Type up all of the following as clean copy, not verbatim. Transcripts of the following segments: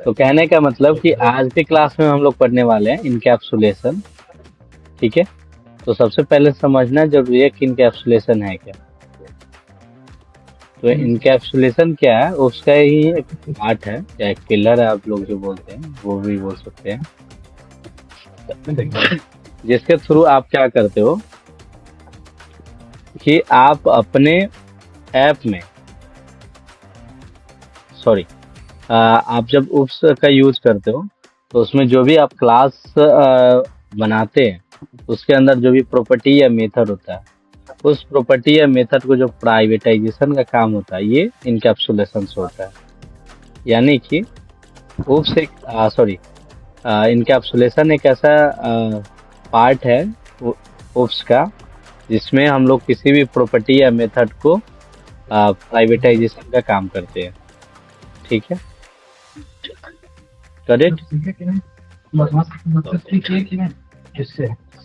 तो कहने का मतलब कि आज के क्लास में हम लोग पढ़ने वाले हैं इनकैप्सुलेशन। ठीक है। तो सबसे पहले समझना जरूरी है कि इनकैप्सुलेशन है क्या। तो इनकैप्सुलेशन क्या है, उसका ही एक पार्ट है या एक पिलर है, आप लोग जो बोलते हैं वो भी बोल सकते हैं, जिसके थ्रू आप क्या करते हो कि आप अपने ऐप में, सॉरी, आप जब उप्स का यूज करते हो तो उसमें जो भी आप क्लास बनाते हैं उसके अंदर जो भी प्रॉपर्टी या मेथड होता है, उस प्रॉपर्टी या मेथड को जो प्राइवेटाइजेशन का काम होता है ये इनकैप्सुलेशन से होता है। यानी कि उप्स एक, सॉरी, इनकैप्सुलेशन एक ऐसा पार्ट है उप्स का जिसमें हम लोग किसी भी प्रॉपर्टी या मेथड को प्राइवेटाइजेशन का काम करते हैं। ठीक है, करेक्ट।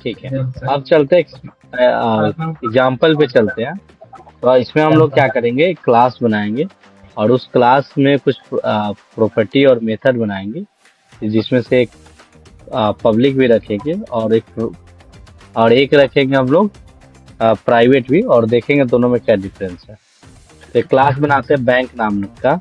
ठीक है, अब चलते एग्जाम्पल पे चलते हैं। तो इसमें हम लोग क्या करेंगे, एक क्लास बनाएंगे और उस क्लास में कुछ प्रॉपर्टी और मेथड बनाएंगे, जिसमें से एक पब्लिक भी रखेंगे और एक रखेंगे हम लोग प्राइवेट भी, और देखेंगे दोनों में क्या डिफरेंस है। तो एक क्लास बनाते हैं बैंक नाम का।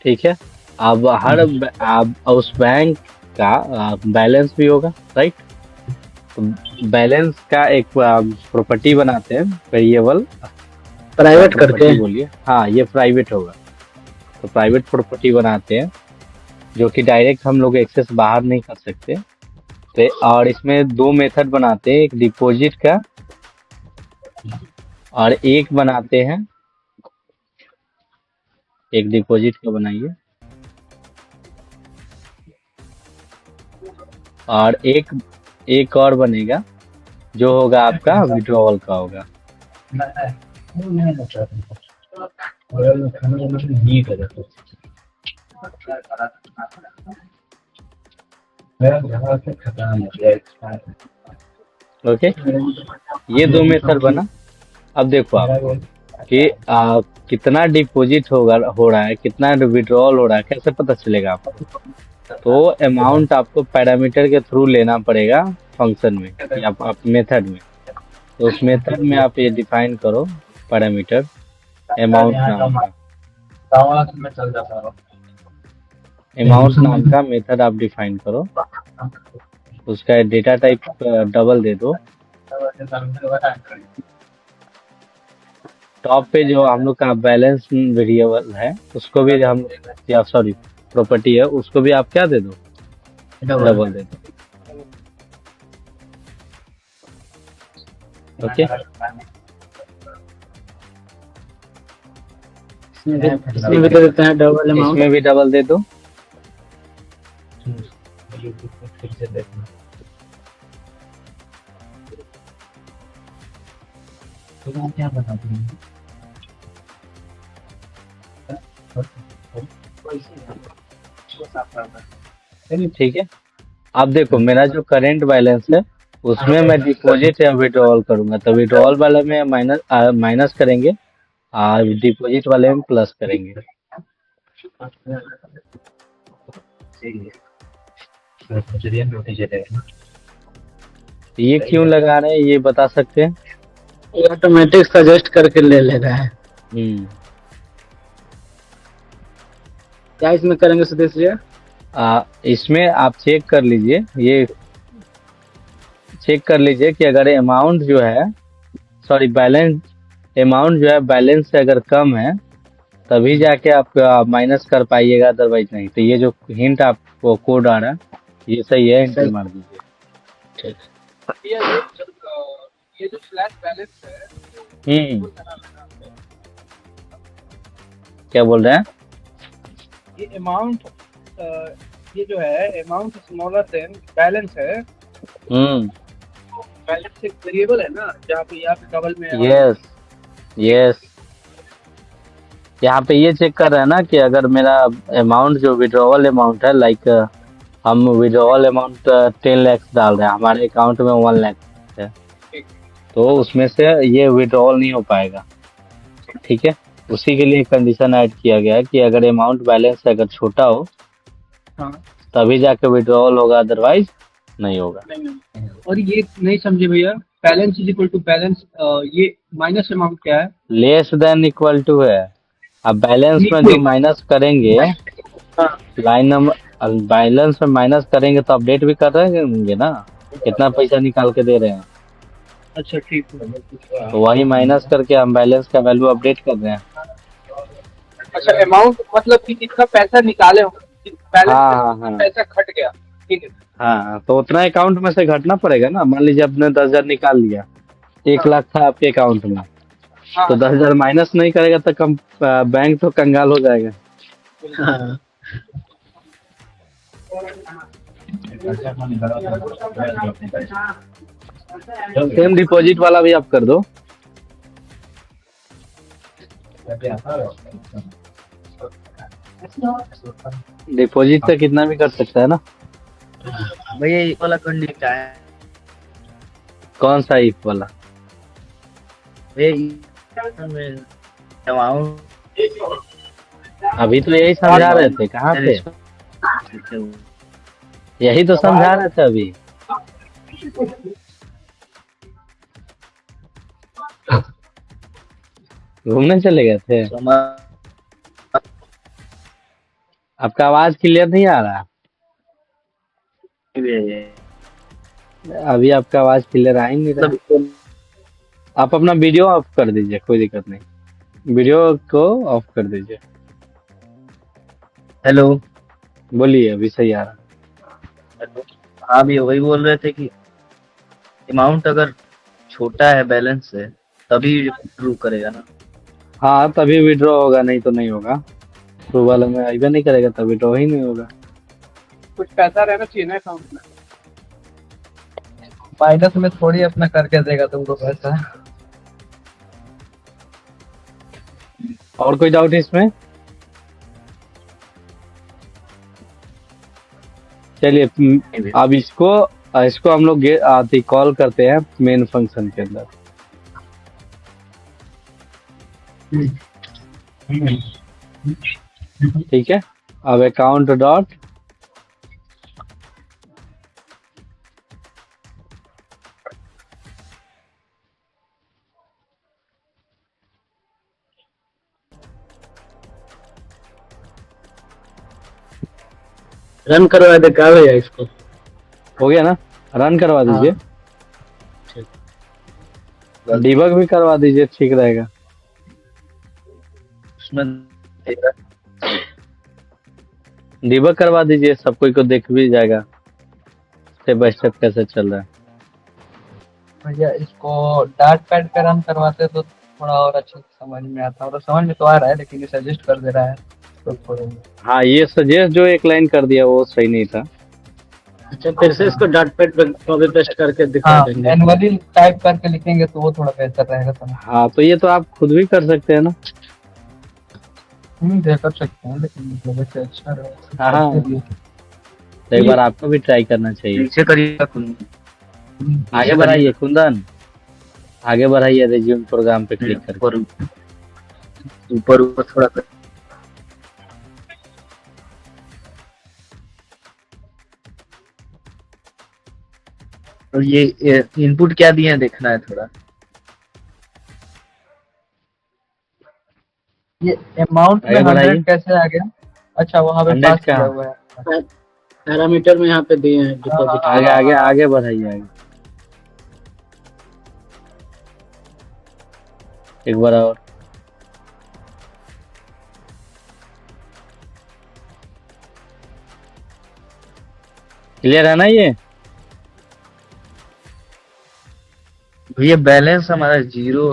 ठीक है। अब अब उस बैंक का बैलेंस भी होगा, राइट। तो बैलेंस का एक प्रॉपर्टी बनाते हैं, वेरिएबल प्राइवेट करके प्रॉपर्टी बोलिए, हाँ ये प्राइवेट होगा। तो प्राइवेट प्रॉपर्टी बनाते हैं जो कि डायरेक्ट हम लोग एक्सेस बाहर नहीं कर सकते। तो और इसमें दो मेथड बनाते हैं, एक डिपॉजिट का और एक बनाते हैं, एक डिपॉजिट का बनाइए और एक और बनेगा जो होगा आपका विड्रॉवल का होगा। ओके, ये दो मेथड बना। अब देखो आपको कि कितना डिपॉजिट हो रहा है, कितना विड्रॉल हो रहा है, कैसे पता चलेगा आपको। तो अमाउंट आपको पैरामीटर के थ्रू लेना पड़ेगा फंक्शन में या आप मेथड में। तो उस मेथड में आप ये डिफाइन करो पैरामीटर अमाउंट नाम का, अमाउंट नाम का मेथड आप डिफाइन करो। उसका डेटा टाइप डबल दे दो। टॉप पे जो हम लोग का बैलेंस वेरिएबल है उसको भी हम, या सॉरी प्रॉपर्टी है, उसको भी आप क्या दे दो, डबल दे दो। ओके, इसमें भी दे देते हैं डबल अमाउंट। इसमें भी डबल दे दो। तो क्या बताते हैं? ठीक है। अब देखो मेरा जो करंट बैलेंस है उसमें मैं डिपॉजिट या विड्रॉल करूंगा, तो विड्रॉल वाले में माइनस करेंगे और डिपॉजिट वाले में प्लस करेंगे। ये क्यों लगा रहे हैं ये बता सकते हैं? ये ऑटोमेटिक सजेस्ट करके ले ले रहा है। क्या इसमें करेंगे सुदेश जी? इसमें आप चेक कर लीजिए, ये चेक कर लीजिए कि अगर अमाउंट जो है, सॉरी बैलेंस, अमाउंट जो है बैलेंस से अगर कम है तभी जाके आप माइनस कर पाइएगा, अदरवाइज नहीं। तो ये जो हिंट आपको कोड आ रहा है ये सही है, एंटर मार दीजिए। ठीक। ये जो स्लैश बैलेंस है क्या बोल रहे हैं? ये अमाउंट, ये जो है अमाउंट स्मॉलर देन बैलेंस है। बैलेंस एक वेरिएबल है ना, जहाँ पे यहाँ पे डबल में यस यस, यहाँ पे ये चेक कर रहे हैं ना कि अगर मेरा अमाउंट जो विड्रॉवल अमाउंट है, लाइक हम विड्रॉवल अमाउंट 10 लाख डाल रहे हैं, हमारे अकाउंट में 1 लाख है, तो उसमें से ये विड्रॉवल नहीं हो पाएगा। ठीक है, उसी के लिए कंडीशन ऐड किया गया है कि अगर अमाउंट बैलेंस अगर छोटा हो हाँ तभी जाके विड्रॉल होगा, अदरवाइज नहीं होगा। नहीं। और ये नहीं समझे भैया, balance is equal to balance, ये माइनस अमाउंट क्या है? लेस देन इक्वल टू है। अब बैलेंस में Equal। जो माइनस करेंगे, हाँ लाइन नंबर बैलेंस में माइनस करेंगे तो अपडेट भी कर रहे होंगे ना, कितना पैसा निकाल के दे रहे हैं, अच्छा ठीक है। तो वही माइनस करके हम बैलेंस का वैल्यू अपडेट कर रहे हैं। अच्छा अमाउंट मतलब कि कितना पैसा निकाले हो, बैलेंस हाँ में हाँ कितना हाँ पैसा घट गया, ठीक है। हाँ, तो उतना अकाउंट में से घटना पड़ेगा ना। मान लीजिए आपने 10,000 निकाल लिया, 1 लाख था आपके अकाउंट में, हाँ तो 10,000 माइनस नहीं करेगा तो कम बैंक तो कंगाल हो जाएगा। हाँ सेम डिपॉजिट वाला भी आप कर दो। डिपॉजिट से कितना भी कर सकता है ना। भैया ये वाला कंडीशन क्या है? कौन सा इफ वाला? भैया अमाउंट अभी तो यही समझा रहे थे, कहाँ पे? यही तो समझा रहे थे अभी। घूमने चले गए थे? आपका आवाज क्लियर नहीं आ रहा। अभी आपका आवाज क्लियर आ ही नहीं रहा। आप अपना वीडियो ऑफ कर दीजिए, कोई दिक्कत नहीं, वीडियो को ऑफ कर दीजिए। हेलो। बोलिए, अभी सही आ रहा। हाँ भैया वही बोल रहे थे कि अमाउंट अगर छोटा है बैलेंस से तभी प्रूव करेगा ना। हाँ, तभी विड्रॉ होगा, नहीं तो नहीं होगा। अप्रूवल में आइबे नहीं करेगा तब विड्रॉ ही नहीं होगा। कुछ पैसा रहना चाहिए ना अकाउंट में, माइनस में थोड़ी अपना करके देगा तुमको पैसा। और कोई डाउट इसमें? चलिए, अब इसको हम लोग आती कॉल करते हैं मेन फंक्शन के अंदर। ठीक है, अब अकाउंट डॉट रन करवा दे क्या भैया इसको? हो गया ना, रन करवा दीजिए। हाँ। डिबग भी करवा दीजिए, ठीक रहेगा। उसमें डिबग करवा दीजिए, सब कोई को देख भी जाएगा स्टेप बाय स्टेप कैसे चल रहा है। भैया इसको डार्ट पैड पे रन करवाते तो थोड़ा और अच्छे से समझ में आता, मतलब समझ में तो आ रहा है लेकिन ये सजेस्ट कर दे रहा है तो थोड़ा। हाँ, ये सजेस्ट जो एक लाइन कर दिया वो सही नहीं था। अच्छा फिर से इसको डॉट पैड पे कॉपी पेस्ट करके दिखा हाँ देंगे। मैनुअली टाइप करके लिखेंगे तो वो थोड़ा बेहतर रहेगा समझ। हाँ, तो ये तो आप खुद भी कर सकते हैं ना। ये कर सकते हैं लेकिन मतलब वैसे अच्छा रहेगा। हाँ, तो एक बार आपको भी ट्राई करना चाहिए। पीछे करिएगा कुंदन। आगे बढ़ाइए कुंदन, आगे बढ़ाइए, रिज्यूम प्रोग्राम पे क्लिक करके। ऊपर ऊपर थोड़ा कर। और ये इनपुट क्या दिए हैं देखना है थोड़ा। ये अमाउंट में आगे बढ़ाइए। 100 कैसे आ गया? अच्छा वहाँ पे 100 पास किया कहाँ? हुआ है। पैरामीटर में यहाँ पे दिए हैं डिपॉजिट। आगे आगे आगे बढ़ाइए, आगे एक बार और। क्लियर है ना ये? भैया बैलेंस हमारा 0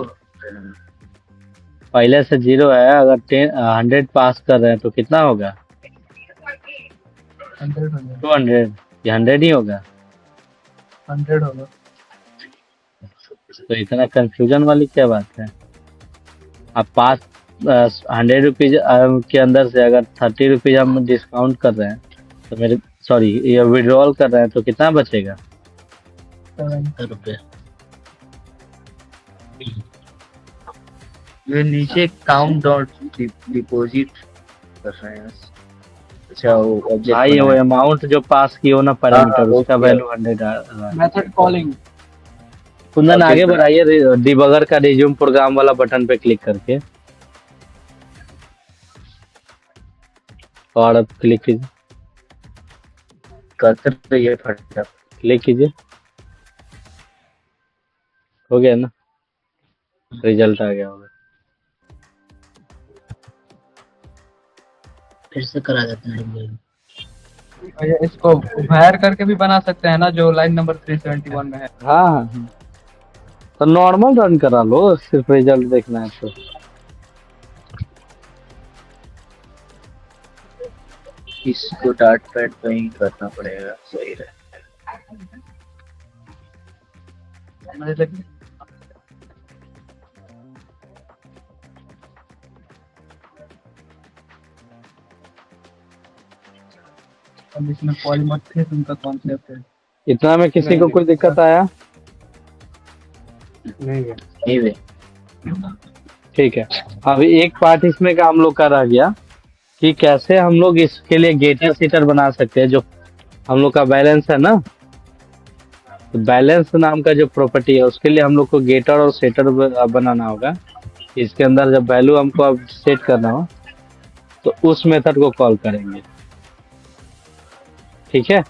पहले से 0 है, अगर 100 पास कर रहे हैं तो कितना होगा? 200 या 100 ही होगा। 100 होगा। तो इतना कंफ्यूजन वाली क्या बात है? आप पास 100 रुपीज के अंदर से अगर 30 रुपीज हम डिस्काउंट कर रहे हैं तो मेरे सॉरी ये विड्रॉल कर रहे हैं तो कितना बचेगा? 70 रुपये। ये नीचे काउंट डॉट डिपॉजिट कर रहे हैं। अच्छा वो ऑब्जेक्ट भाई वो बनाए। अमाउंट जो पास की हो ना पैरामीटर वो उसका किया। वैल्यू 100 आ रहा है। Method calling. कुंदन आगे ऑब्जेक्ट बना। बढ़ाइए डिबगर का रिज्यूम प्रोग्राम वाला बटन पे क्लिक करके और अब क्लिक कीजिए, करते रहिए फटाफट। क्लिक कीजिए, हो गया ना, रिजल्ट आ गया होगा। फिर से करा देते हैं। भैया इसको वायर करके भी बना सकते हैं ना, जो लाइन नंबर 371 में है। हाँ हाँ हाँ। तो नॉर्मल रन करा लो, सिर्फ रिजल्ट देखना है तो। इसको डाट पैड पे ही करना पड़ेगा, सही रहे। मुझे लगे अब इसमें पॉलीमॉर्फिज्म का कॉन्सेप्ट है। इतना में किसी को कोई दिक्कत आया? नहीं है। नहीं वे। ठीक है, अब एक पार्ट इसमें का हम लोग का रह गया कि कैसे हम लोग इसके लिए गेटर सीटर बना सकते हैं। जो हम लोग का बैलेंस है ना, तो बैलेंस नाम का जो प्रॉपर्टी है उसके लिए हम लोग को गेटर और सेटर बनाना होगा। इसके अंदर जब वैल्यू हमको अब सेट करना हो तो उस मेथड को कॉल करेंगे, ठीक है।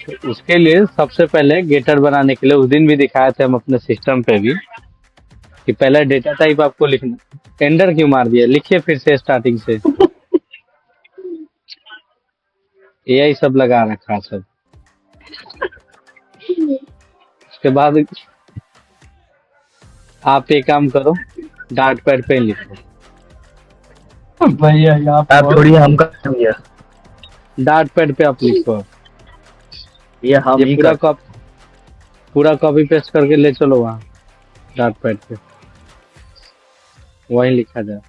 तो उसके लिए सबसे पहले गेटर बनाने के लिए उस दिन भी दिखाए थे हम अपने सिस्टम पे भी कि पहले डेटा टाइप आपको लिखना। एंटर क्यों मार दिया? लिखिए फिर से स्टार्टिंग से। एआई सब लगा रखा है सब। उसके बाद आप एक काम करो, डार्ट पैड पे लिखो। भैया यहाँ पे आप थोड़ी हम कर दिया। डार्ट पैड पे आप लिखो। ये हम ये ही पूरा कर। पूरा कॉपी पेस्ट करके ले चलो वहाँ डार्ट पैड पे, वहीं लिखा जाए।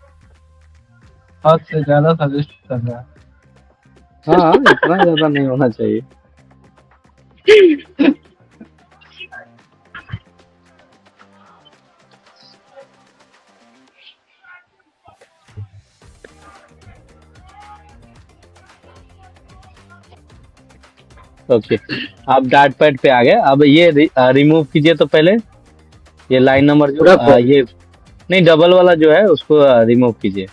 हद से ज्यादा सजेस्ट कर रहा है। हाँ, इतना ज्यादा नहीं होना चाहिए। ओके, आप डार्ट पैड पे आ गए। अब ये रिमूव कीजिए तो पहले ये लाइन नंबर जो पूरा ये नहीं, डबल वाला जो है उसको रिमूव कीजिए।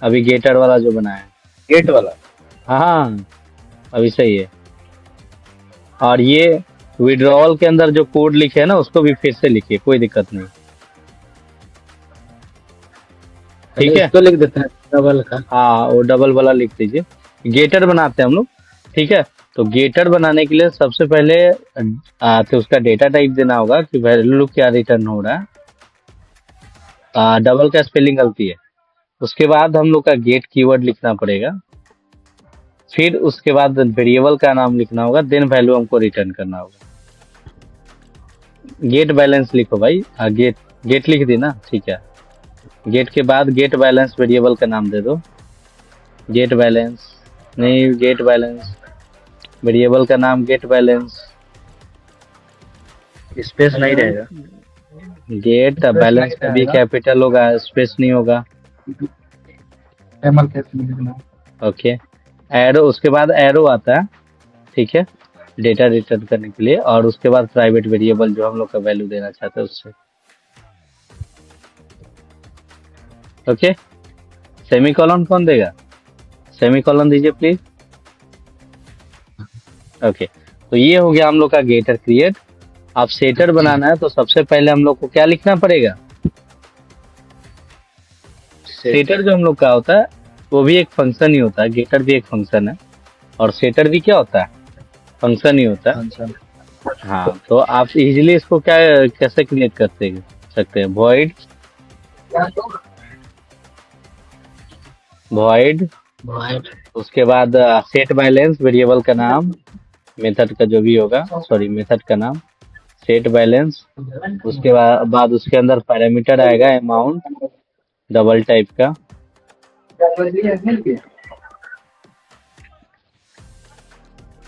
अभी गेटर वाला जो बनाया है, गेट वाला। हाँ अभी सही है। और ये विड्रॉल के अंदर जो कोड लिखे है ना उसको भी फिर से लिखिए, कोई दिक्कत नहीं, ठीक है। इसको लिख देते हैं डबल का। हाँ वो डबल वाला लिख दीजिए। गेटर बनाते हैं हम लोग, ठीक है। तो गेटर बनाने के लिए सबसे पहले तो उसका डेटा टाइप देना होगा कि वैल्यू क्या रिटर्न हो रहा है। डबल का स्पेलिंग गलती है। उसके बाद हम लोग का गेट कीवर्ड लिखना पड़ेगा, फिर उसके बाद वेरिएबल का नाम लिखना होगा, देन वैल्यू हमको रिटर्न करना होगा। गेट बैलेंस लिखो भाई। गेट गेट लिख दी ना, ठीक है। गेट के बाद गेट बैलेंस वेरिएबल का नाम दे दो। गेट बैलेंस नहीं, गेट बैलेंस वेरिएबल का नाम गेट बैलेंस। स्पेस नहीं रहेगा। गेट बैलेंस में भी कैपिटल होगा, स्पेस नहीं होगा। एमएल केस में लिखना। ओके, एरो, उसके बाद एरो आता है, ठीक है, डेटा रिटर्न करने के लिए। और उसके बाद प्राइवेट वेरिएबल जो हम लोग का वैल्यू देना चाहते हैं उससे। ओके, सेमीकोलन कौन देगा? सेमीकोलन दीजिए प्लीज। ओके, तो ये हो गया हम लोग का गेटर क्रिएट। अब सेटर बनाना है तो सबसे पहले हम लोग को क्या लिखना पड़ेगा? सेटर जो हम लोग का होता है वो भी एक फंक्शन ही होता है, गेटर भी एक फंक्शन है और सेटर भी क्या होता है? फंक्शन ही होता है। फंक्शन। हाँ, तो आप इजीली इसको क्या कैसे क्रिएट करते सकते हैं? Void Void। उसके बाद सेट बैलेंस वेरिएबल का नाम, मेथड का जो भी होगा, सॉरी मेथड का नाम सेट बैलेंस। उसके बाद उसके अंदर पैरामीटर आएगा अमाउंट डबल टाइप का,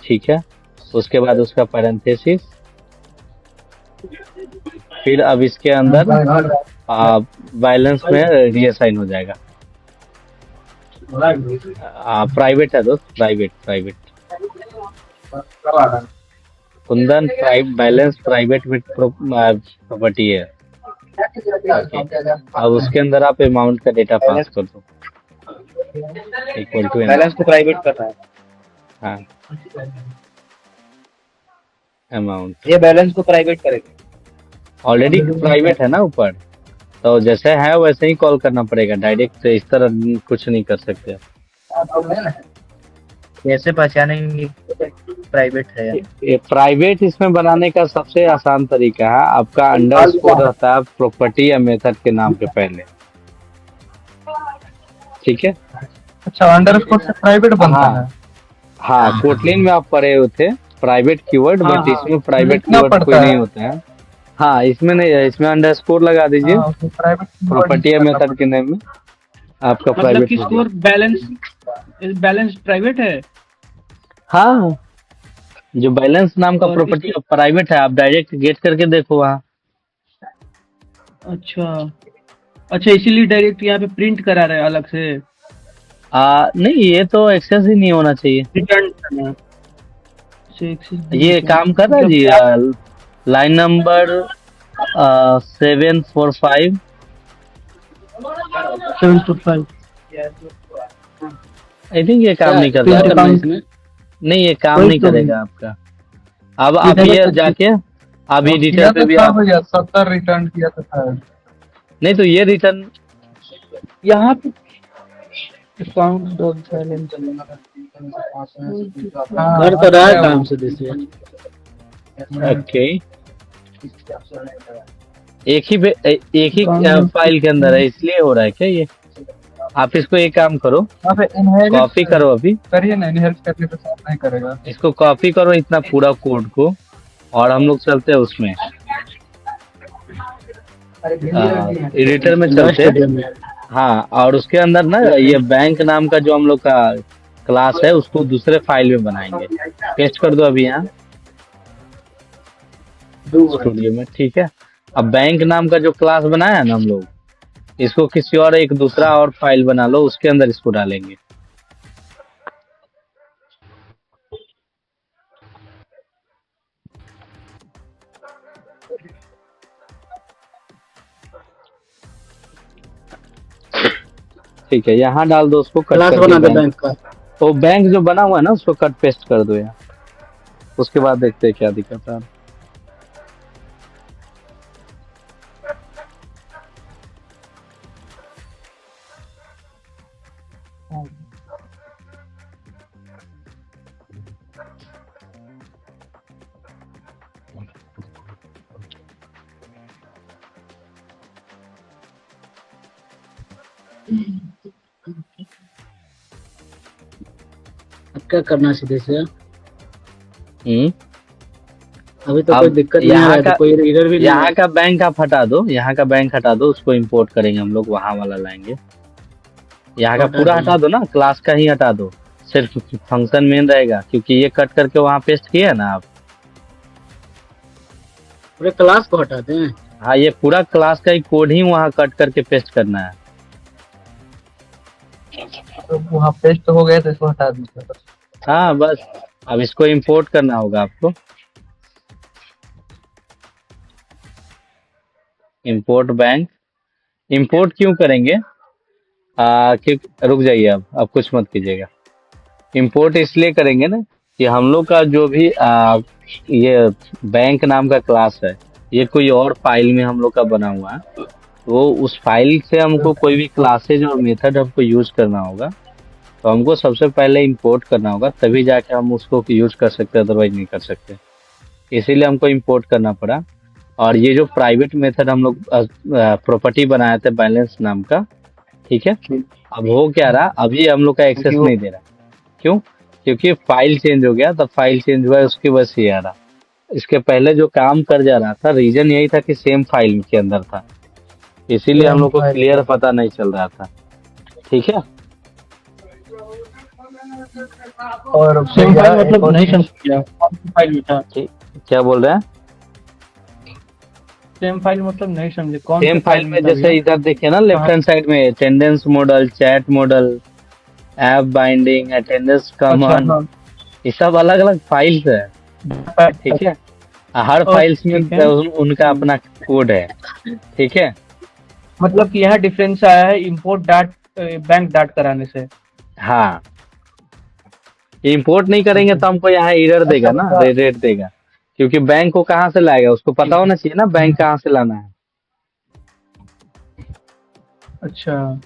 ठीक है। उसके बाद उसका पैरेंथेसिस, फिर अब इसके अंदर बैलेंस में रीअसाइन हो जाएगा। प्राइवेट है दोस्त, private private. Kundan balance private with property है। ओके, अब उसके अंदर आप अमाउंट का डेटा पास कर दो इक्वल टू बैलेंस को प्राइवेट कर रहा है, हाँ अमाउंट ये बैलेंस को प्राइवेट करेगा। ऑलरेडी प्राइवेट है ना ऊपर, तो जैसे है वैसे ही कॉल करना पड़ेगा, डायरेक्ट इस तरह कुछ नहीं कर सकते। कैसे पहचानेंगे प्राइवेट है या ये प्राइवेट इसमें बनाने का सबसे आसान तरीका है, आपका अंडरस्कोर रहता है प्रॉपर्टी या मेथड के नाम के पहले, ठीक है। अच्छा, अंडरस्कोर से प्राइवेट बनता हाँ है। हाँ, कोटलिन में आप पढ़े हुए थे प्राइवेट कीवर्ड, हाँ, बट हाँ, इसमें प्राइवेट लिखना कीवर्ड कोई पड़ता नहीं है। होता है। हाँ, इसमें नहीं है, इसमें अंडरस्कोर लगा दीजिए हाँ, उसमें प्राइवेट प्रॉपर्टी या मेथड के नेम में, आपका मतलब प्राइवेट कि हो स्कोर बैलेंस प्राइवेट है। गया। हाँ, जो बैलेंस नाम का और प्रॉपर्टी प्राइवेट है, आप डायरेक्ट गेट करके देखो वहाँ। अच्छा अच्छा, इसीलिए डायरेक्ट यहाँ पे प्रिंट करा रहे हैं अलग से, नहीं, ये तो एक्सेस ही नहीं होना चाहिए। रिटर्न करना से ये काम कर रहा है जी, लाइन नंबर 745। 745। आई थिंक ये काम नहीं कर रहा क्या है। करना है इसमें? नहीं, ये काम वही नहीं तो करेगा आपका। अब आप ये जाके अब एडिटर पे भी आप 70 रिटर्न किया था शायद। नहीं, तो ये रिटर्न यहाँ पे अकाउंट डॉट बैलेंस कर तो रहा है काम से दिसे। ओके, एक ही फाइल के अंदर है, इसलिए हो रहा है क्या ये। आप इसको एक काम करो, वहाँ पे इनहेरिट कॉपी करो, अभी करिए ना, इनहेरिट करने पे साफ नहीं करेगा। इसको कॉपी करो इतना पूरा कोड को, और हम लोग चलते हैं उसमें एडिटर में चलते हैं। स्टेडियम में हाँ, और उसके अंदर ना ये बैंक नाम का जो हम लोग का क्लास है उसको दूसरे फाइल में बनाएंगे। पेस्ट कर दो अभी यहाँ स्टूडियो में, ठीक है। अब बैंक नाम का जो क्लास बनाया है ना हम लोग, इसको किसी और एक दूसरा और फाइल बना लो, उसके अंदर इसको डालेंगे। ठीक है, यहाँ डाल दो उसको, कट क्लास करके बना दे बैंक। बैंक का। तो बैंक जो बना हुआ है ना उसको कट पेस्ट कर दो यहाँ, उसके बाद देखते हैं क्या दिक्कत है। अब क्या करना है सीधे से? हम्म, अभी तो अब कोई दिक्कत नहीं आ यहाँ रहा है, का तो कोई एरर भी नहीं यहाँ है। का बैंक आप हटा दो, यहाँ का बैंक हटा दो, उसको इंपोर्ट करेंगे हम लोग, वहां वाला लाएंगे। यहाँ का हटा पूरा देंगे। हटा दो ना, क्लास का ही हटा दो, सिर्फ फंक्शन मेन रहेगा, क्योंकि ये कट करके वहाँ पेस्ट किया है ना आप। पूरे क्लास को हटा दें। हाँ, ये पूरा क्लास का ही कोड ही वहाँ कट करके पेस्ट करना है। तो वहाँ पेस्ट हो गए तो इसको हटा दीजिए बस। हाँ बस, अब इसको इंपोर्ट करना होगा आपको। इंपोर्ट बैंक, इंपोर्ट क्यों करेंगे? रुक जाइए, अब कुछ मत कीजिएगा। इंपोर्ट इसलिए करेंगे ना कि हम लोग का जो भी ये बैंक नाम का क्लास है, ये कोई और फाइल में हम लोग का बना हुआ है, वो उस फाइल से हमको कोई भी क्लासेज और मेथड हमको यूज करना होगा, तो हमको सबसे पहले इंपोर्ट करना होगा, तभी जाके हम उसको यूज कर सकते हैं, अदरवाइज नहीं कर सकते। इसीलिए हमको इंपोर्ट करना पड़ा। और ये जो प्राइवेट मेथड हम लोग प्रॉपर्टी बनाए थे बैलेंस नाम का, ठीक है, अब हो क्या रहा, अभी हम लोग का एक्सेस नहीं दे रहा। क्यों? क्योंकि फाइल चेंज हो गया, तब फाइल चेंज हुआ है, उसकी वजह से ये आ रहा। इसके पहले जो काम कर जा रहा था, रीजन यही था कि सेम फाइल के अंदर था, इसीलिए हम लोग को क्लियर पता नहीं चल रहा था, ठीक है। और सेम फाइल मतलब नहीं समझ गया, फाइल में था। क्या बोल रहे हैं? सेम फाइल मतलब नहीं समझे, कौन सेम से फाइल में मतलब जैसे भैया? इधर देखिए ना, लेफ्ट हैंड साइड में attendance model, chat model, app binding, attendance अच्छा कमांड, हाँ, ये सब अलग अलग फाइल्स है। ठीक है, हर और फाइल्स में ठीक है। उनका अपना कोड है। ठीक है, मतलब कि यहाँ डिफरेंस आया है इंपोर्ट डाट बैंक डाट कराने से। हाँ, इंपोर्ट नहीं करेंगे तो हमको यहाँ एरर देगा ना, भैया, रेट देगा, क्योंकि बैंक को कहाँ से लाएगा, उसको पता होना चाहिए ना बैंक कहाँ से लाना है। अच्छा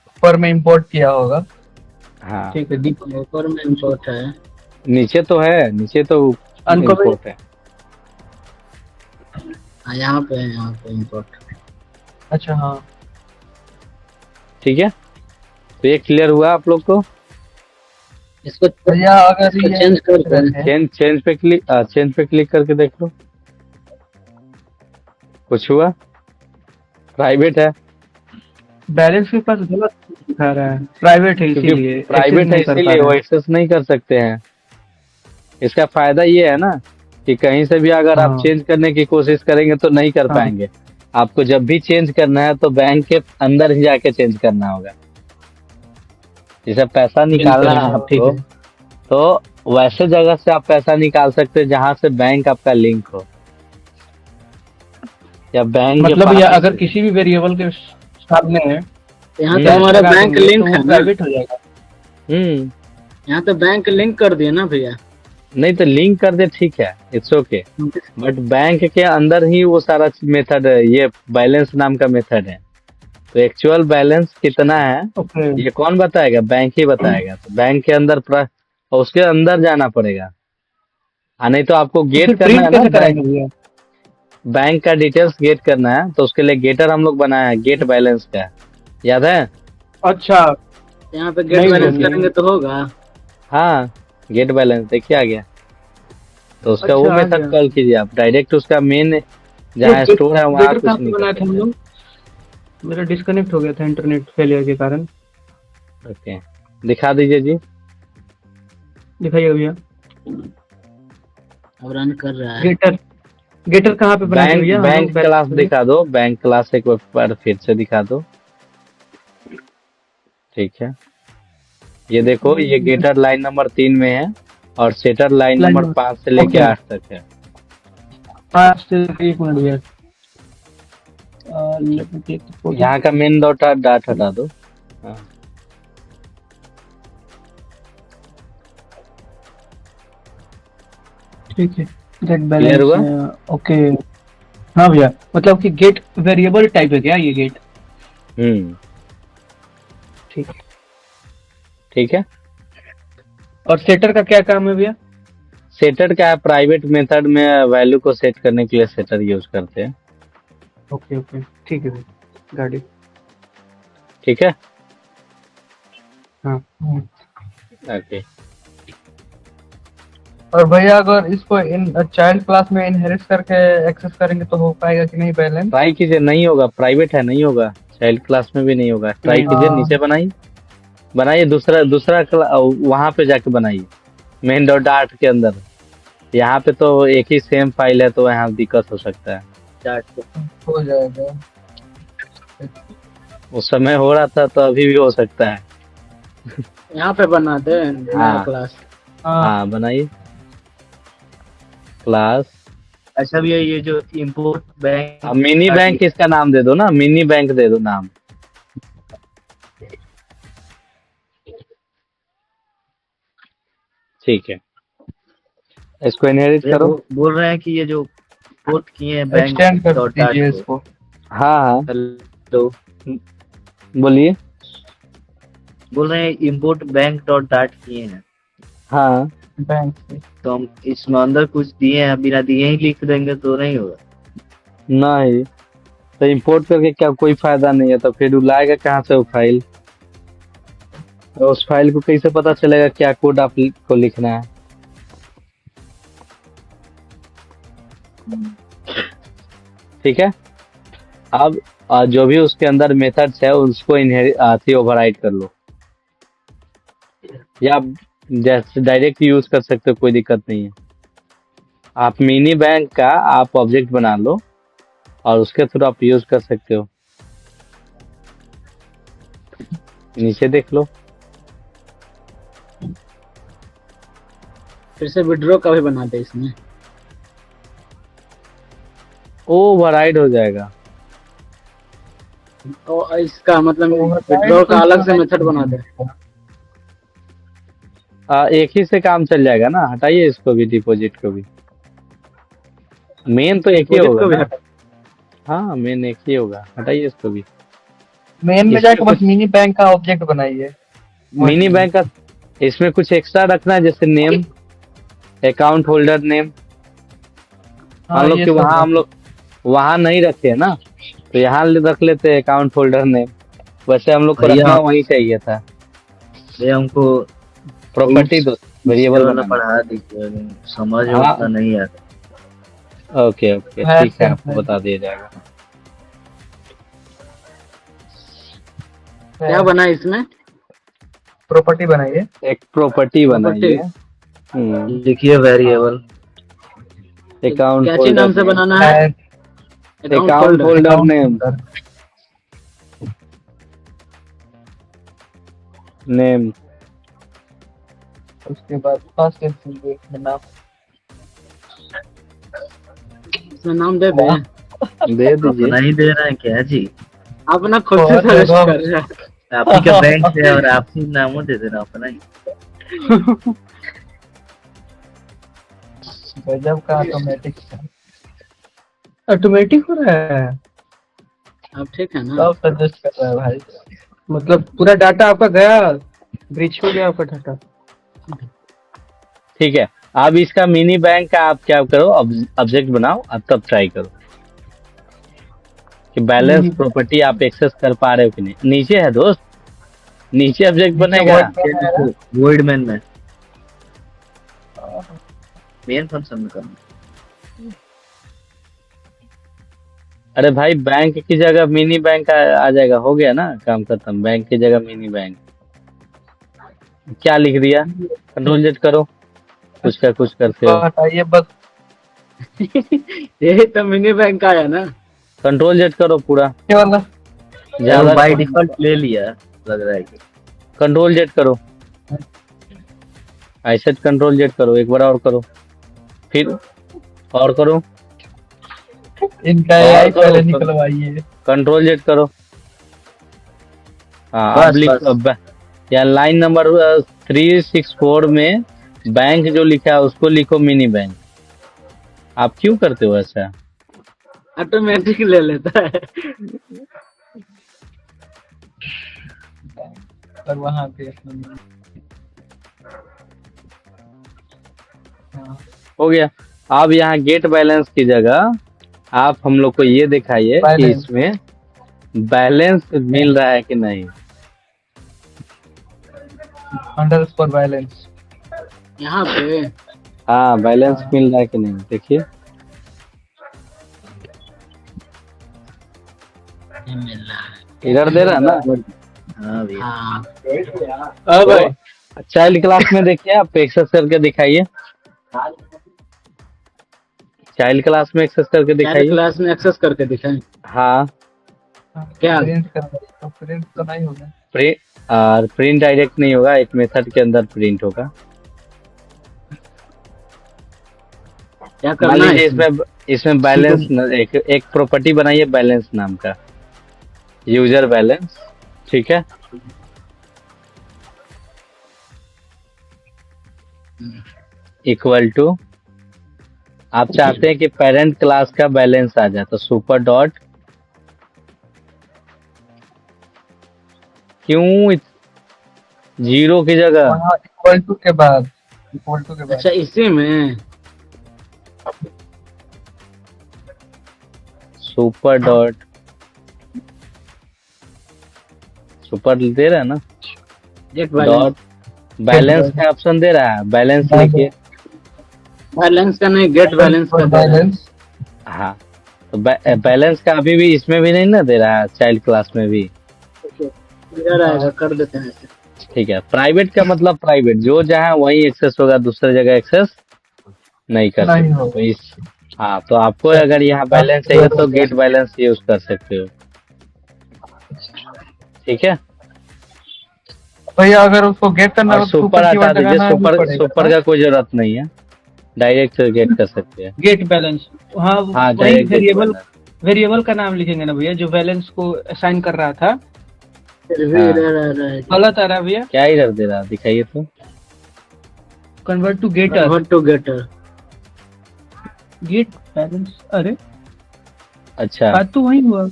ऊपर में इंपोर्ट किया होगा। हाँ, ठीक है, ऊपर में इंपोर्ट है। नीचे तो है, नीचे तो अनकॉमन। इंपोर्ट है। हाँ यहाँ पे है, यहाँ पे इंपोर्ट। अच्छा हाँ, ठीक है, तो ये क्लियर हुआ आप लोग को? इसको भैया अगर इसको ये चेंज कर पूछ रहे दें। थे, चेंज पे क्लिक करके देख लो, कुछ हुआ? प्राइवेट है, बैलेंस के पास गलत दिखा रहा है, प्राइवेट है क्योंकि इसीलिए एक्सेस प्राइवेट है नहीं कर पा इसीलिए रहा वो है। एक्सेस नहीं कर सकते हैं। इसका फायदा ये है ना कि कहीं से भी अगर आप हाँ चेंज करने की कोशिश करेंगे तो नहीं कर हाँ, पाएंगे। आपको जब भी चेंज करना है तो बैंक के अंदर ही जाके चेंज करना होगा। जैसे पैसा निकालना है बिल्कुल ठीक आपको, है। तो वैसे जगह से आप पैसा निकाल सकते हैं जहां से बैंक आपका लिंक हो, या बैंक के मतलब पास या ही अगर से। किसी भी वेरिएबल के सामने है यहाँ तो हम्म हमारा लगा बैंक देंगे लिंक तो है वो ना। प्राइवेट हो जाएगा। हम्म यहाँ तो बैंक लिंक कर दिए ना भैया। नहीं तो लिंक कर दे, ठीक है, इट्स ओके, बट बैंक के अंदर ही वो सारा मेथड है, ये बैलेंस नाम का मेथड है। तो एक्चुअल बैलेंस कितना है ओके, ये कौन बताएगा? बैंक ही बताएगा। तो बैंक के अंदर और उसके अंदर जाना पड़ेगा। नहीं तो आपको तो गेट फिर करना प्रिंट है ना, कैसे बैंक कराएंगे भैया? बैंक का डिटेल्स गेट करना है, तो उसके लिए गेटर हम लोग बनाया है, गेट बैलेंस का, याद है? अच्छा यहाँ पे गेट नहीं बैलेंस नहीं, करेंगे तो होगा। हाँ, गेट बैलेंस देखिए आ गया। तो उसका वो अच्छा आ मेथड गया। कॉल कीजिए आप, डायरेक्ट उसका मेन ये जहाँ स्टोर है वहाँ गेटर कुछ कहाँ पे नहीं कर बनाए थे हम सकते। लोग? मेरा डिस्कनेक्ट हो गया था इंटरनेट फेलियर के कारण। ओके, दिखा दीजिए जी। दिखाइए भैया। अब रन कर रहा है। गेटर, गेटर कहाँ पे बनाए थे बैंक भैया हम बैंक लोग क्लास बैलेंस में? दिखा दो, बैंक क्लास एक बार फिर से दिखा दो। ठीक है, ये देखो, ये गेटर लाइन नंबर 3 में है और setter line line number number 5 से लेके ओके, 8 तक है। 1 मिनट भैया। let me take the photo। यहाँ का मेन डाट हटा दो। हाँ, ठीक है, गेट क्लियर हुआ? Balance okay. हाँ भैया, मतलब कि गेट वेरिएबल टाइप है क्या ये गेट? हम्म, ठीक है। ठीक है। और सेटर का क्या काम है भैया? सेटर का है, प्राइवेट मेथड में वैल्यू को सेट करने के लिए सेटर यूज करते हैं। ओके ओके, ठीक है भैया, गाड़ी। ठीक है, हाँ ओके। और भैया अगर इसको इन चाइल्ड क्लास में इनहेरिट करके एक्सेस करेंगे तो हो पाएगा कि नहीं बैलेंस? ट्राई कीजिए, नहीं होगा, प्राइवेट है, नहीं होगा, चाइल्ड क्लास में भी नहीं होगा। ट्राई कीजिए, नीचे बनाइए, बनाइए दूसरा दूसरा वहां पे जाके बनाइए, मेन डॉट डार्ट के अंदर। यहाँ पे तो एक ही सेम फाइल है, तो यहाँ दिक्कत हो सकता है। चार्ट को हो जाएगा। उस समय हो रहा था तो अभी भी हो सकता है। यहाँ पे बना दे नया हाँ। क्लास। हाँ, बनाइए क्लास। अच्छा भैया, ये जो इम्पोर्ट बैंक अब मिनी बैंक इसका नाम दे दो ना, मिनी बैंक दे दो नाम। ठीक है, इसको इनहेरिट भैया करो। बोल रहे हैं कि ये जो पोर्ट किए हैं बैंक एक्सटेंड कर डॉट डाट दीजिए को। इसको। हाँ हाँ, हेलो, बोलिए। बोल रहे हैं इम्पोर्ट बैंक डॉट डाट किए हैं, हाँ, बैंक से तो हम इसमें अंदर कुछ दिए हैं, बिना दिए ही लिख देंगे तो नहीं होगा? नहीं तो इंपोर्ट करके क्या कोई फायदा नहीं है, तो फिर वो लाएगा कहाँ से वो फाइल? तो उस फाइल को कैसे पता चलेगा क्या कोड आप को लिखना है? ठीक है, अब जो भी उसके अंदर मेथड्स है उसको इनहेरिट ओवरराइड कर लो, या आप जैसे डायरेक्ट यूज कर सकते हो, कोई दिक्कत नहीं है। आप मिनी बैंक का आप ऑब्जेक्ट बना लो और उसके थ्रू आप यूज कर सकते हो। नीचे देख लो। फिर से विड्रॉ का भी बना दे इसमें। ओवरराइड हो जाएगा। और इसका मतलब Override विड्रॉ का तो अलग से नहीं मेथड बना दे। एक ही से काम चल जाएगा ना। हटाइए इसको भी, डिपॉजिट को भी। मेन तो एक ही डिपॉजिट होगा को भी ना। हटा। हाँ, मेन एक ही होगा। हटाइए इसको भी। मेन में इसमें जाके बस कुछ मिनी बैंक का ऑब्जेक्ट बनाइए। मिनी बैंक का इसमें कुछ एक्स्ट्रा रखना है, जैसे नेम, अकाउंट होल्डर नेम। हाँ मान लो ये कि सब वहाँ हम लोग वहाँ नहीं रखे हैं ना, तो यहाँ रख लेते हैं अकाउंट होल्डर नेम। वैसे हम लोग को भैया रखना वही चाहिए था। ये हमको प्रॉपर्टी oops, दो, पीछे वेरिएबल वाला बनाना। पढ़ा दीजिए, समझ में हाँ, उतना नहीं आता। ओके ओके, है ठीक है, सेम आपको बता दिया जाएगा। क्या बना है इसमें? प्रॉपर्टी बनाइए। एक प्रॉपर्टी प्रॉपर्टी। बनाइए। लिखिए वेरिएबल। अकाउंट कैसे होल्डर नाम से नेम। बनाना है? है अकाउंट होल्डर नेम। नेम। उसके बाद फर्स्ट में नाम इसमें नाम दे दे। दे दीजिए। अपना ही दे रहे हैं क्या जी? अपना खुद से और सजेस्ट देखो। कर रहा है। आप ही का बैंक से और आप ही नामों दे देना अपना ही। गजब का ऑटोमेटिक ऑटोमेटिक हो रहा है। अब ठीक है ना? सब सजेस्ट कर रहा है भाई। मतलब पूरा डाटा आपका गया, ब्रीच हो गया आपका डाटा। ठीक है, अब इसका मिनी बैंक का आप क्या करो, ऑब्जेक्ट बनाओ, अब तब ट्राई करो कि बैलेंस प्रॉपर्टी आप एक्सेस कर पा रहे हो कि नहीं। नीचे है दोस्त, नीचे ऑब्जेक्ट बनेगा। वॉइड मैन में मेन फंक्शन में करना। अरे भाई, बैंक की जगह मिनी बैंक आ जाएगा। हो गया ना काम खत्म। बैंक की जगह मिनी बैंक। क्या लिख दिया? कंट्रोल जेड करो, कुछ का कुछ करते हो। हटाइए बस। यही तो मिनी बैंक आया ना। कंट्रोल जेड करो पूरा। ये वाला ज्यादा बाय डिफॉल्ट ले लिया लग रहा है कि। कंट्रोल जेड करो, ऐसे कंट्रोल जेड करो। एक बार और करो, फिर और करो, इनका और AI करो, पहले निकलवाइए। कंट्रोल जेड करो। हाँ, बस, अब लिख बस। या लाइन नंबर 364 में बैंक जो लिखा है उसको लिखो मिनी बैंक। आप क्यों करते हो ऐसा? ऑटोमेटिक ले लेता है। और वहाँ पे हाँ, हो गया। अब यहाँ गेट बैलेंस की जगह आप हम लोग को ये दिखाइए कि Balance। इसमें बैलेंस मिल रहा है कि नहीं। Underscore balance. यहाँ पे हाँ, बैलेंस हाँ। मिल रहा है कि नहीं, देखिए। मिल रहा है। इधर दे रहा है ना। हाँ भैया। हाँ। अब चाइल्ड क्लास में देखिए, आप एक्सेस करके दिखाइए। चाइल्ड क्लास में एक्सेस करके चाइल्ड दिखाइए। क्लास में एक्सेस करके दिखाएं। हाँ, क्या? प्रिंट करना तो प्रिंट तो नहीं होगा। प्रिंट डायरेक्ट नहीं होगा, एक मेथड के अंदर प्रिंट होगा। क्या मान करना है लीजिए इसमें? इसमें बैलेंस एक प्रॉपर्टी बनाइए बैलेंस नाम का, यूजर बैलेंस। ठीक है, इक्वल टू, आप चाहते हैं कि पेरेंट क्लास का बैलेंस आ जाए, तो सुपर डॉट क्यों जीरो की जगह वहाँ इक्वल टू के बाद अच्छा, इसी में सुपर डॉट सुपर दे रहा है ना, गेट बैलेंस। डॉट बैलेंस का ऑप्शन दे रहा है। बैलेंस लिखिए। बैलेंस का नहीं, गेट बैलेंस का दे रहा है। बैलेंस। हाँ, तो बैलेंस का अभी भी इसमें भी नहीं ना दे रहा है, चाइल्ड क्लास में भी। इधर आएगा, कर देते हैं ऐसे। ठीक है, प्राइवेट का मतलब प्राइवेट, जो जहाँ वही एक्सेस होगा, दूसरी जगह एक्सेस नहीं कर नहीं सकते। होगा। तो इस हाँ, तो आपको अगर यहाँ बैलेंस चाहिए तो गेट बैलेंस यूज कर सकते हो। ठीक है। भैया अगर उसको गेट करना और हो तो सुपर ऊपर की हटा वाट दीजिए, लगाना ही सुपर पड़ेगा सुपर ना? का कोई जरूरत नहीं है, डायरेक्ट गेट कर सकते हैं। गेट बैलेंस, हाँ हाँ, वही direct get variable, balance. Variable का नाम लिखेंगे ना भैया, जो बैलेंस को असाइन कर रहा था। फिर भी हाँ। इधर आ रहा है। गलत आ रहा है भैया। क्या इधर दे रहा, दिखाइए तो। Convert to getter, convert to getter. Get balance, अरे अच्छा, बात तो वही हुआ।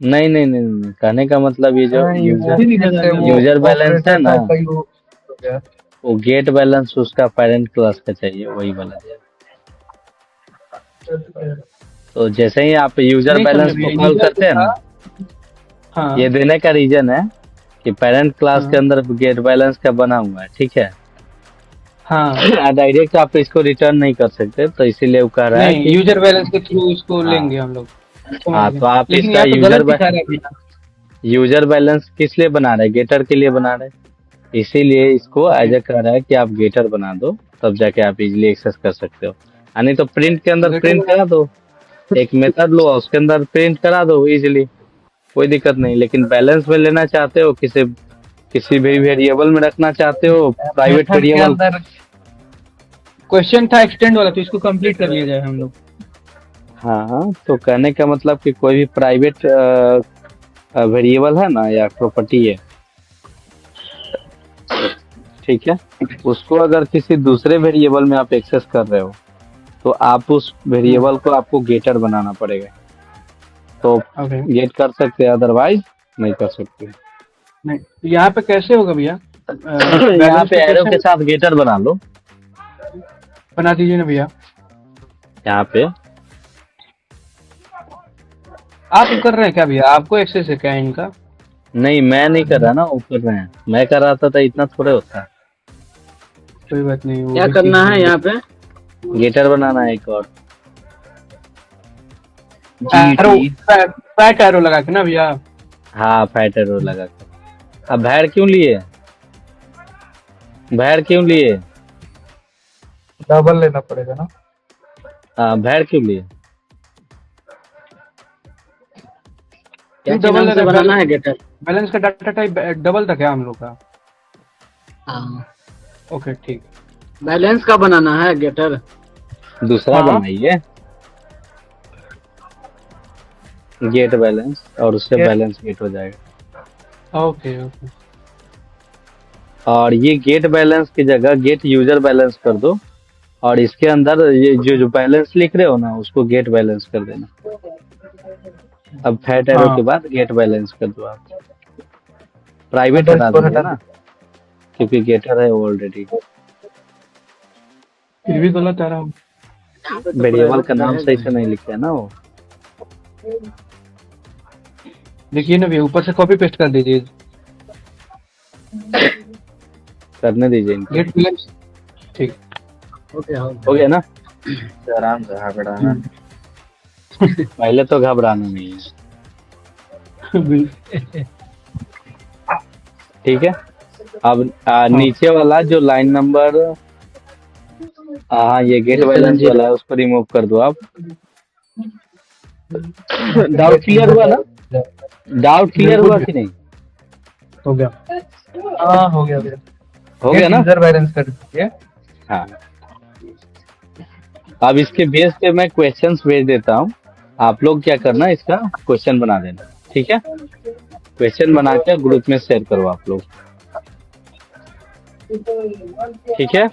नहीं नहीं नहीं नहीं, कहने का मतलब ये जो नहीं, वो फिर फिर इधर आ से गया। वो यूजर बैलेंस है ऑपरेटर ना, टाइप का यूज हो गया। वो गेट बैलेंस उसका पेरेंट क्लास का चाहिए, वही वाला चाहिए। तो जैसे ही आप यूजर नहीं बैलेंस समझ को भैया, कॉल यूजर करते जो हैं था। ना, हाँ ये देने का रीजन है कि पेरेंट क्लास के हाँ अंदर गेट बैलेंस का बना हुआ है, ठीक है। हाँ, डायरेक्ट आप इसको रिटर्न नहीं कर सकते, तो इसीलिए वो कह रहा है नहीं कि यूजर बैलेंस के थ्रू इसको हाँ लेंगे हम लोग, समझ हाँ, गए। तो आप लेकिन इसका यहाँ पे गलत दिखा रहा है भैया। यूजर बैलेंस किस लिए बना रहे हैं, गेटर के लिए बना रहे हैं। इसीलिए इसको ओके, एज ए कह रहा है कि आप गेटर बना दो, तब जाके आप इजीली एक्सेस कर सकते हो। नहीं तो प्रिंट के अंदर गेटर प्रिंट करा दो, एक मेथड लो उसके अंदर प्रिंट करा दो इजीली, कोई दिक्कत नहीं। लेकिन बैलेंस में लेना चाहते हो, किसी किसी भी वेरिएबल में रखना चाहते हो, प्राइवेट मेथड के वेरिएबल। अंदर क्वेश्चन था एक्सटेंड वाला, तो इसको कंप्लीट कर लिया जाए हम लोग। हाँ हाँ, तो कहने का मतलब कि कोई भी प्राइवेट वेरिएबल है ना या प्रॉपर्टी है, ठीक है, उसको अगर किसी दूसरे वेरिएबल में आप एक्सेस कर रहे हो, तो आप उस वेरिएबल को आपको गेटर बनाना पड़ेगा, तो ओके, गेट कर सकते हैं, अदरवाइज नहीं कर सकते। नहीं तो यहाँ पे कैसे होगा भैया? यहाँ बैलेंस पे का एरो के क्वेश्चन साथ गेटर बना लो, बना दीजिए ना भैया। यहाँ पे। आप कर रहे हैं क्या भैया? आपको एक्सेस है क्या इनका? नहीं, मैं नहीं कर रहा ना, वो कर रहे हैं। मैं कर रहा था तो इतना थोड़े होता है। कोई बात नहीं, वो क्या भी करना सीख है यहाँ पे? गेटर बनाना है एक और। एरो, फैट एरो लगा के ना भैया। हाँ, फैट एरो लगा कर। अब भैर क्यों लिए, भैर क्यों लिए, डबल लेना पड़ेगा ना? हाँ भैर क्यों लिए। क्या डबल नाम से लेना, बनाना है गेटर? बैलेंस का डाटा टाइप डबल था क्या हम लोग का? हाँ, ओके ठीक। बैलेंस का बनाना है गेटर। दूसरा हाँ। बनाइए गेट बैलेंस, और उससे Get- बैलेंस गेट हो जाएगा। ओके ओके, और ये गेट बैलेंस की जगह गेट यूजर बैलेंस कर दो, और इसके अंदर ये जो बैलेंस लिख रहे हो ना, उसको गेट बैलेंस कर देना। अब फैट एरो हाँ के बाद गेट बैलेंस कर दो आप। प्राइवेट मतलब हटा इसको दीजिए हटा ना, क्योंकि गेटर है ऑलरेडी। फिर भी गलत आ रहा हूँ। यहाँ पे तो वेरिएबल का प्राइवेट नाम सही रहेगा। से नहीं लिखा है ना वो। देखिए ना भैया, ऊपर से कॉपी पेस्ट कर दीजिए। करने दीजिए इनको। गेट बैलेंस, ठीक। हो गया, हो हो गया ना, आराम से घबराना, पहले तो घबराना नहीं है। ठीक है। अब नीचे वाला जो लाइन नंबर, हाँ ये गेट बैलेंस वाला है, उसको रिमूव कर दो आप। डाउट क्लियर हुआ ना, डाउट क्लियर हुआ कि नहीं, हो गया। हाँ हो गया भैया। हो गया ना। यूजर बैलेंस कर दीजिए। हाँ, अब इसके बेस पे मैं क्वेश्चंस भेज देता हूँ, आप लोग क्या करना, इसका क्वेश्चन बना देना, ठीक है। क्वेश्चन बना के ग्रुप में शेयर करो आप लोग, ठीक है।